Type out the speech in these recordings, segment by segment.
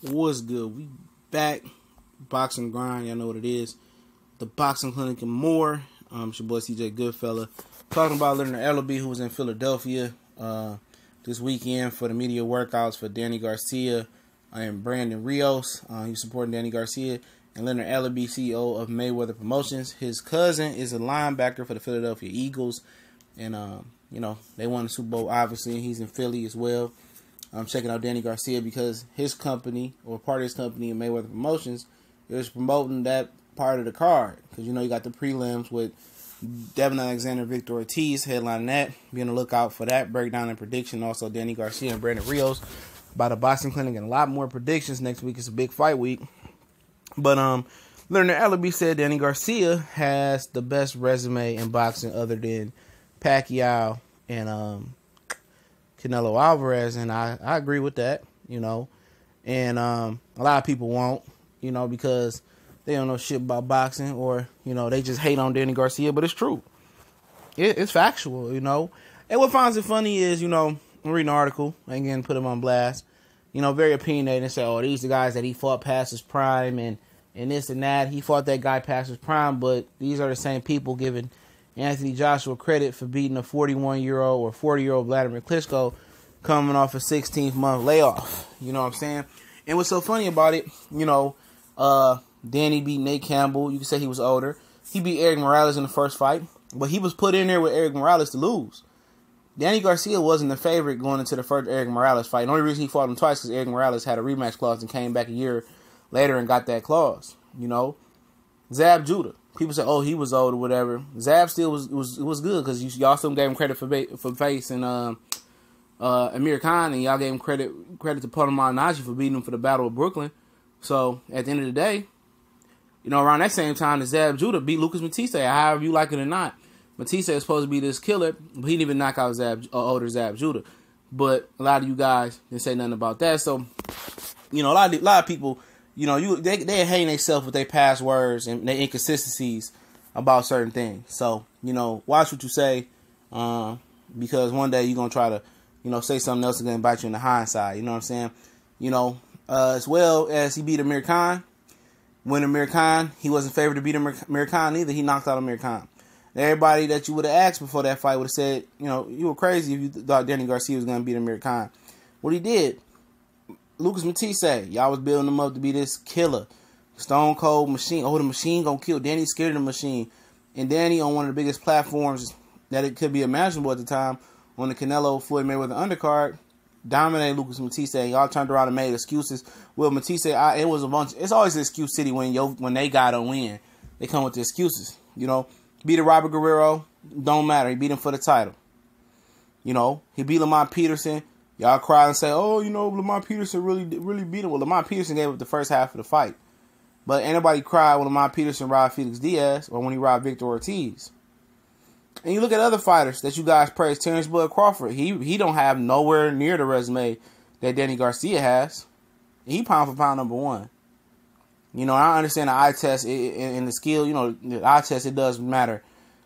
What's good? We back. Boxing grind. Y'all know what it is. The Boxing Clinic and more. It's your boy CJ Goodfella. Talking about Leonard Ellerbe, who was in Philadelphia this weekend for the media workouts for Danny Garcia and Brandon Rios. He was supporting Danny Garcia. And Leonard Ellerbe, CEO of Mayweather Promotions. His cousin is a linebacker for the Philadelphia Eagles. And, they won the Super Bowl, obviously. He's in Philly as well. I'm checking out Danny Garcia because his company, or part of his company, Mayweather Promotions, is promoting that part of the card. Because, you got the prelims with Devin Alexander, Victor Ortiz headlining that. Be on the lookout for that breakdown and prediction. Also, Danny Garcia and Brandon Rios by the Boxing Clinic, and a lot more predictions next week. It's a big fight week. But Leonard Ellerbe said Danny Garcia has the best resume in boxing other than Pacquiao and Canelo Alvarez, and I agree with that, and a lot of people won't, because they don't know shit about boxing, or, they just hate on Danny Garcia, but it's true. It's factual, and what finds it funny is, I'm reading an article, and again, put him on blast, very opinionated, and say, oh, these are the guys that he fought past his prime, and this and that. He fought that guy past his prime, but these are the same people giving Anthony Joshua credit for beating a 41-year-old or 40-year-old Vladimir Klitschko coming off a 16th-month layoff. You know what I'm saying? And what's so funny about it, Danny beat Nate Campbell. You can say he was older. He beat Eric Morales in the first fight, but he was put in there with Eric Morales to lose. Danny Garcia wasn't the favorite going into the first Eric Morales fight. The only reason he fought him twice because Eric Morales had a rematch clause and came back a year later and got that clause. Zab Judah. People say, oh, he was old or whatever. Zab still was good because y'all still gave him credit for facing Amir Khan, and y'all gave him credit to Potomac Najee for beating him for the Battle of Brooklyn. So at the end of the day, around that same time, the Zab Judah beat Lucas Matisse, however you like it or not. Matisse is supposed to be this killer, but he didn't even knock out older Zab Judah. But a lot of you guys didn't say nothing about that. So, a lot of people. They hate themselves with their past words and their inconsistencies about certain things. So, watch what you say, because one day you're going to try to, say something else and going to bite you in the hindsight. You know what I'm saying? As well as he beat Amir Khan. When Amir Khan, he wasn't favored to beat Amir Khan either. He knocked out Amir Khan. Everybody that you would have asked before that fight would have said, you were crazy if you thought Danny Garcia was going to beat Amir Khan. What he did, Lucas Matisse, y'all was building him up to be this killer, stone cold machine. Oh, the machine gonna kill. Danny's scared of the machine. And Danny, on one of the biggest platforms that it could be imaginable at the time, on the Canelo Floyd Mayweather undercard, dominated Lucas Matisse. Y'all turned around and made excuses. Well, Matisse, it was a bunch. It's always an excuse city when they gotta win. They come with the excuses. Beat a Robert Guerrero, don't matter. He beat him for the title. He beat Lamont Peterson. Y'all cry and say, oh, Lamont Peterson really beat him. Well, Lamont Peterson gave up the first half of the fight. But anybody cried when Lamont Peterson robbed Felix Diaz or when he robbed Victor Ortiz. And you look at other fighters that you guys praise. Terrence Bud Crawford. He don't have nowhere near the resume that Danny Garcia has. He pound for pound number one. I understand the eye test and the skill. The eye test, it does matter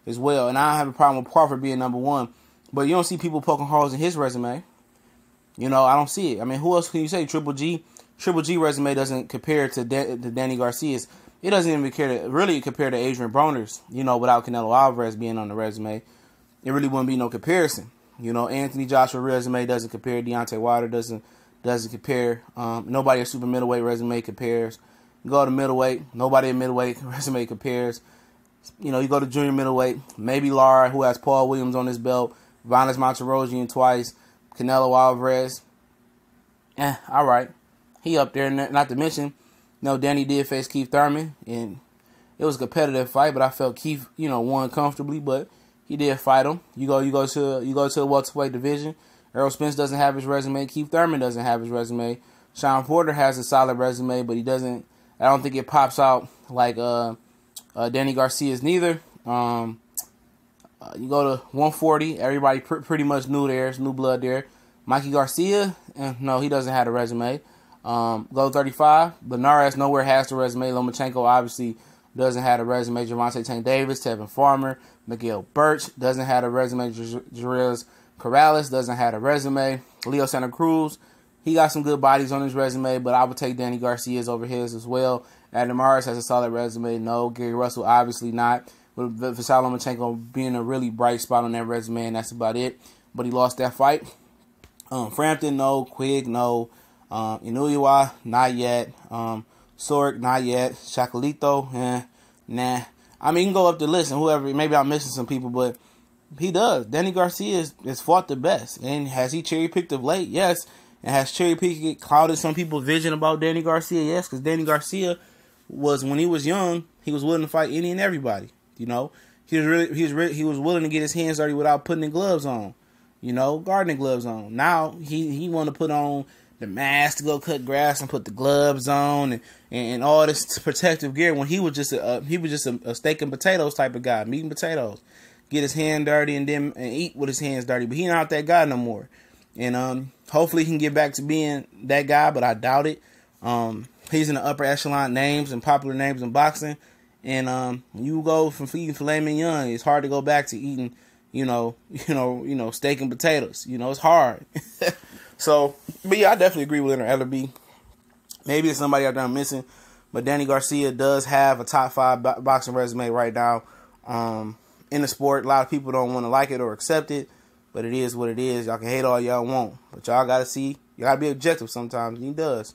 as well. And I don't have a problem with Crawford being number one. But you don't see people poking holes in his resume. I don't see it. I mean, who else can you say? Triple G resume doesn't compare to Danny Garcia's. It doesn't even compare to Adrian Broner's, without Canelo Alvarez being on the resume. It really wouldn't be no comparison. Anthony Joshua resume doesn't compare. Deontay Wilder doesn't compare. Nobody at super middleweight resume compares. You go to middleweight, nobody at middleweight resume compares. You go to junior middleweight, maybe Lara, who has Paul Williams on his belt, Violence Monterosian twice, Canelo Alvarez, all right. He up there. Not to mention, Danny did face Keith Thurman, and it was a competitive fight, but I felt Keith, won comfortably, but he did fight him. You go to the welterweight division. Errol Spence doesn't have his resume. Keith Thurman doesn't have his resume. Sean Porter has a solid resume, but he doesn't. I don't think it pops out like Danny Garcia's neither. You go to 140, everybody pretty much new there. It's new blood there. Mikey Garcia, no, he doesn't have a resume. Go to 35, Benares nowhere has the resume. Lomachenko obviously doesn't have a resume. Gervonta Tank Davis, Tevin Farmer, Miguel Burch doesn't have a resume. Jerez Corrales doesn't have a resume. Leo Santa Cruz He got some good bodies on his resume, but I would take Danny Garcia's over his as well. Adam Morris has a solid resume. No, Gary Russell obviously not. With Vasily Lomachenko being a really bright spot on that resume, and that's about it. But he lost that fight. Frampton, no. Quigg, no. Inoue, not yet. Sorg, not yet. Chocolatito, nah. I mean, you can go up the list and whoever, maybe I'm missing some people, but he does. Danny Garcia has fought the best. And has he cherry-picked of late? Yes. And has cherry-picked clouded some people's vision about Danny Garcia? Yes, because Danny Garcia was, when he was young, he was willing to fight any and everybody. You know, he was willing to get his hands dirty without putting the gloves on. You know, gardening gloves on. Now he want to put on the mask to go cut grass and put the gloves on and all this protective gear when he was just a steak and potatoes type of guy, meat and potatoes. Get his hand dirty and eat with his hands dirty. But he not that guy no more. And hopefully he can get back to being that guy, but I doubt it. He's in the upper echelon names and popular names in boxing. And you go from eating filet mignon, it's hard to go back to eating, steak and potatoes. You know, it's hard. So, but yeah, I definitely agree with Leonard Ellerbe. Maybe it's somebody out there I'm missing, but Danny Garcia does have a top 5 boxing resume right now in the sport. A lot of people don't want to like it or accept it, but it is what it is. Y'all can hate all y'all want, but y'all got to see. You got to be objective sometimes, and he does.